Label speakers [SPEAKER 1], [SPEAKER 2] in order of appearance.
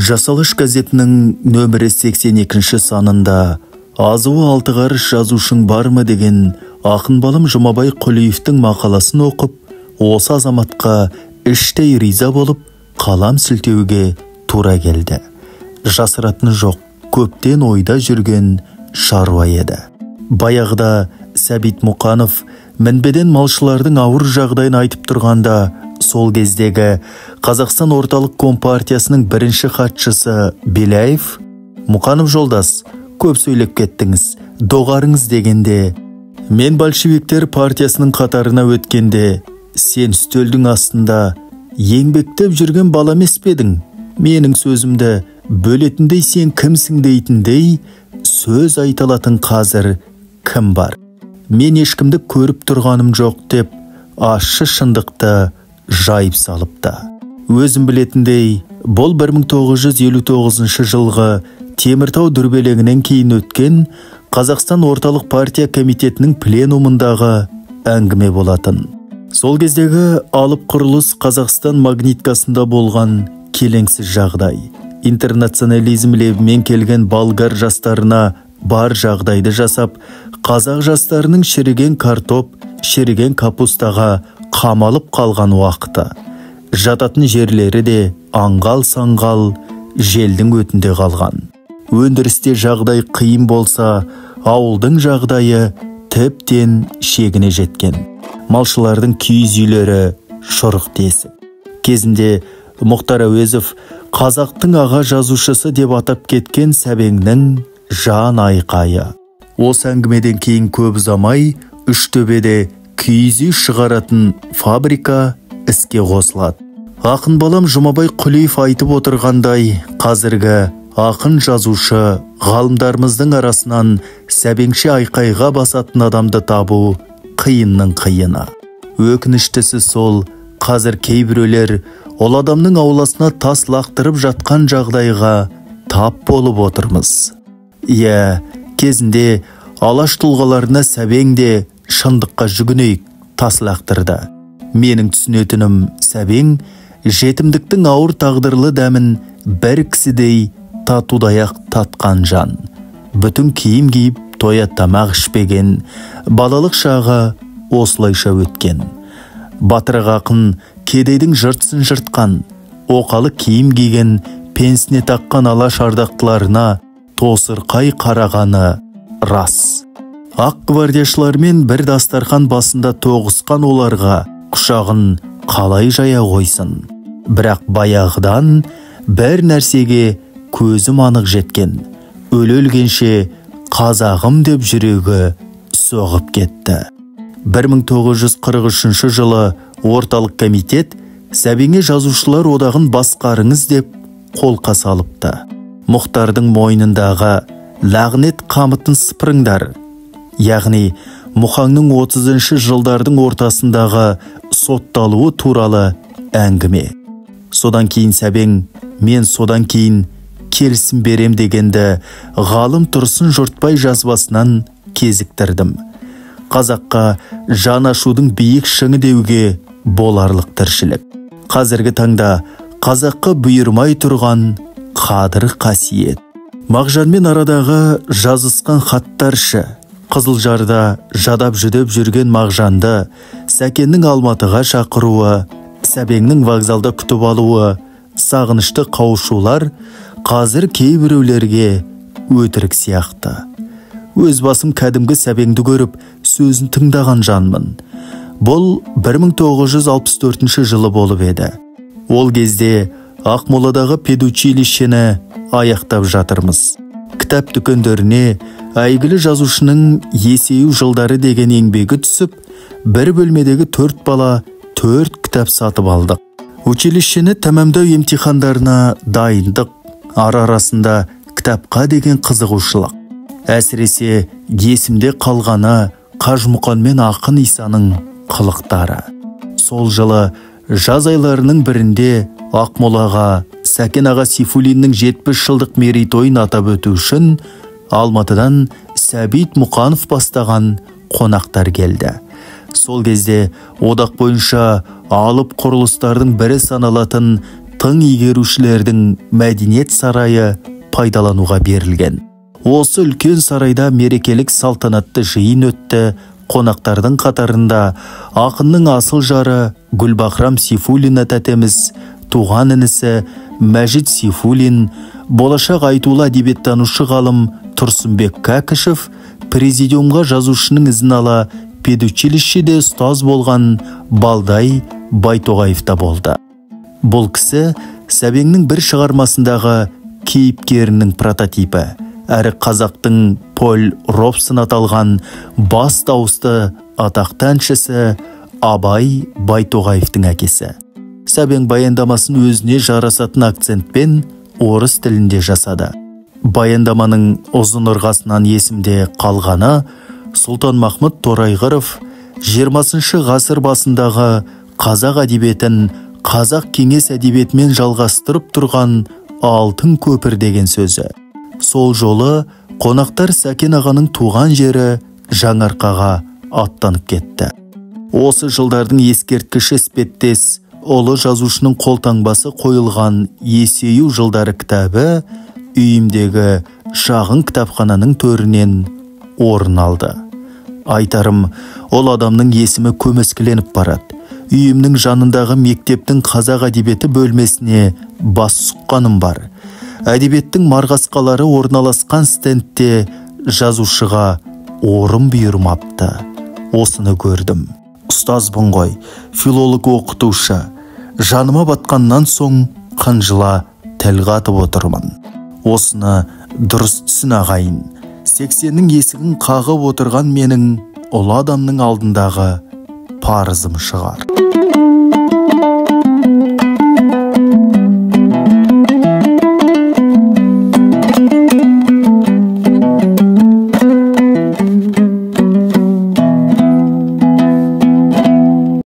[SPEAKER 1] Жасалыш газетінің нөмірі 82 санында азуы алты қарыш жазушың бармы деген ақын балым Жұмабай Құлиевтің мақаласын оқып, осы азаматқа іштей риза болып, қалам сілтеуге тура келді. Жасыратын жоқ, көптен ойда жүрген шаруа еді. Баяғыда Сәбит Мұқанов мінбеден малшылардың ауыр жағдайын айтып тұрғанда, сол кездегі Қазақстан орталық компартиясының бірінші хатшысы Беляев, «Мұқанов жолдас, көп сөйлеп кеттіңіз, доғарыңыз» дегенде, мен большевиктер партиясының қатарына өткенде, сен үстелдің астында еңбектеп жүрген бала емес пе едің? Менің сөзімді бөлетіндей сен кімсің дейтіндей сөз айталатын қазір кім бар? Мен ешкімді көріп тұрғаным жоқ деп, ащы шындықты жайып салыпты. Өзім білетіндей, бұл 1959 жылғы Теміртау дүрбелеңінен кейін өткен Қазақстан орталық партия комитетінің пленумындағы әңгіме болатын. Сол кездегі алып құрылыс Қазақстан магниткасында болған келеңсіз жағдай. Интернационализм лебімен келген болгар жастарына бар жағдайды жасап, қазақ жастарының шіріген картоп, шіріген капустаға қамалып қалған уақыты. Жататын жерлері де аңғал-саңғал желдің өтінде қалған. Өндірісте жағдай қиын болса, ауылдың жағдайы тіптен шегіне жеткен. Малшылардың киіз үйлері шұрық тесік. Кезінде Мұхтар Әуезов қазақтың аға жазушысы деп атап кеткен Сәбеңнің жан айқайы. Осы әңгімеден кейін көп ұзамай Үштөбеде киіз үй шығаратын фабрика іске қосылады. Ақын балам Жұмабай Құлиев айтып отырғандай, қазіргі ақын жазушы ғалымдарымыздың арасынан Сәбеңше айқайға басатын адамды табу қиынның қиыны. Өкініштісі сол, қазір кейбіреулер ол адамның ауласына тас лақтырып жатқан жағдайға тап болып отырмыз. Кезінде алаш тұлғаларына Сәбең де шындыққа жүгінейік тас лақтырды. Менің түсінетінім, Сәбең жетімдіктің ауыр тағдырлы дәмін бір кісідей татудаяқ татқан жан. Бүтін киім киіп, тоя тамақ ішпеген, балалық шағы осылайша өткен. Батырық ақын кедейдің жыртсын жыртқан, оқалы киім киген, пенсіне таққан алаш ардақтыларына тосырқай қарағаны рас. Ақ гвардияшылармен бір дастархан басында тоғысқан оларға құшағын қалай жая қойсын. Бірақ баяғыдан бір нәрсеге көзім анық жеткен. Өле-өлгенше қазағым деп жүрегі соғып кетті. 1943 жылы орталық комитет Сәбеңе жазушылар одағын басқарыңыз деп қолқа салыпты. Мұхтардың мойнындағы лағнет қамытын сыпырыңдар. Яғни Мұхаңның 30-шы жылдардың ортасындағы сотталуы туралы әңгіме. Содан кейін Сәбең, мен содан кейін келісім берем дегенді ғалым Тұрсын Жұртбай жазбасынан кезіктірдім. Қазаққа жан ашудың биік шыңы деуге боларлық тіршілік. Қазіргі таңда қазаққа бұйырмай тұрған қадір қасиет. Мағжанмен арадағы жазысқан хаттаршы, Қызылжарда жадап жүдеп жүрген Мағжанды Сәкеннің Алматыға шақыруы, Сәбеңнің вокзалда күтіп алуы, сағынышты қауышулар қазір кейбіреулерге өтірік сияқты. Өз басым кәдімгі Сәбеңді көріп, сөзін тыңдаған жанмын. Бұл 1964 жылы болып еді. Ол кезде Ақмоладағы педучилищені аяқтап жатырмыз. Кітап дүкендеріне әйгілі жазушының Есею жылдары деген еңбегі түсіп, бір бөлмедегі 4 бала 4 кітап сатып алдық. Училищені тәмамдау емтихандарына дайындық, арасында кітапқа деген қызығушылық. Әсіресе есімде қалғаны Қажымұқан мен Ақын Исаның қылықтары. Сол жылы жаз айларының бірінде Ақмолаға Сәкен аға Сейфуллиннің 70 жылдық мерейтойын атап өту үшін Алматыдан Сәбит Мұқанов бастаған қонақтар келді. Сол кезде одақ бойынша алып құрылыстардың бірі саналатын тың игерушілердің мәдениет сарайы пайдалануға берілген. Осы үлкен сарайда мерекелік салтанатты жиын өтті. Қонақтардың қатарында ақынның асыл жары Гүлбахрам Сейфуллина тәтеміз, туған інісі Мәжит Сейфуллин, болашақ айтулы әдебиеттанушы ғалым Тұрсынбек Кәкішев, президиумға жазушының ізін ала педучилищеде ұстаз болған Балдай Байтоғаев та болды. Бұл кісі Сәбеңнің бір шығармасындағы кейіпкерінің прототипі, әрі қазақтың Поль Робсон аталған бас дауысты атақты әншісі Абай Байтоғаевтың әкесі. Сәбең баяндамасын өзіне жарасатын акцентпен орыс тілінде жасады. Баяндаманың ұзын ырғасынан есімде қалғаны Сұлтанмахмұт Торайғыров 20 ғасыр басындағы қазақ әдебиетін қазақ кеңес әдебиетімен жалғастырып тұрған алтын көпір деген сөзі. Сол жолы қонақтар Сәкен ағаның туған жері Жаңарқаға аттанып кетті. Осы жылдардың ескерткіші іспеттес ұлы жазушының қолтаңбасы қойылған Есею жылдары кітабы үйімдегі шағын кітапхананың төрінен орын алды. Айтарым, ол адамның есімі көмескіленіп барады. Үйімнің жанындағы мектептің қазақ әдебиеті бөлмесіне бас сұққаным бар. Әдебиеттің марғасқалары орналасқан стендте жазушыға орын бұйырмапты. Осыны көрдім. Ұстазбын ғой, филолог оқытушы. Жаныма батқаннан соң қынжыла тіл қатып отырмын. Осыны дұрыс түсін ағайын. 80-нің есігін қағып отырған менің ұлы адамның алдындағы парызым шығар.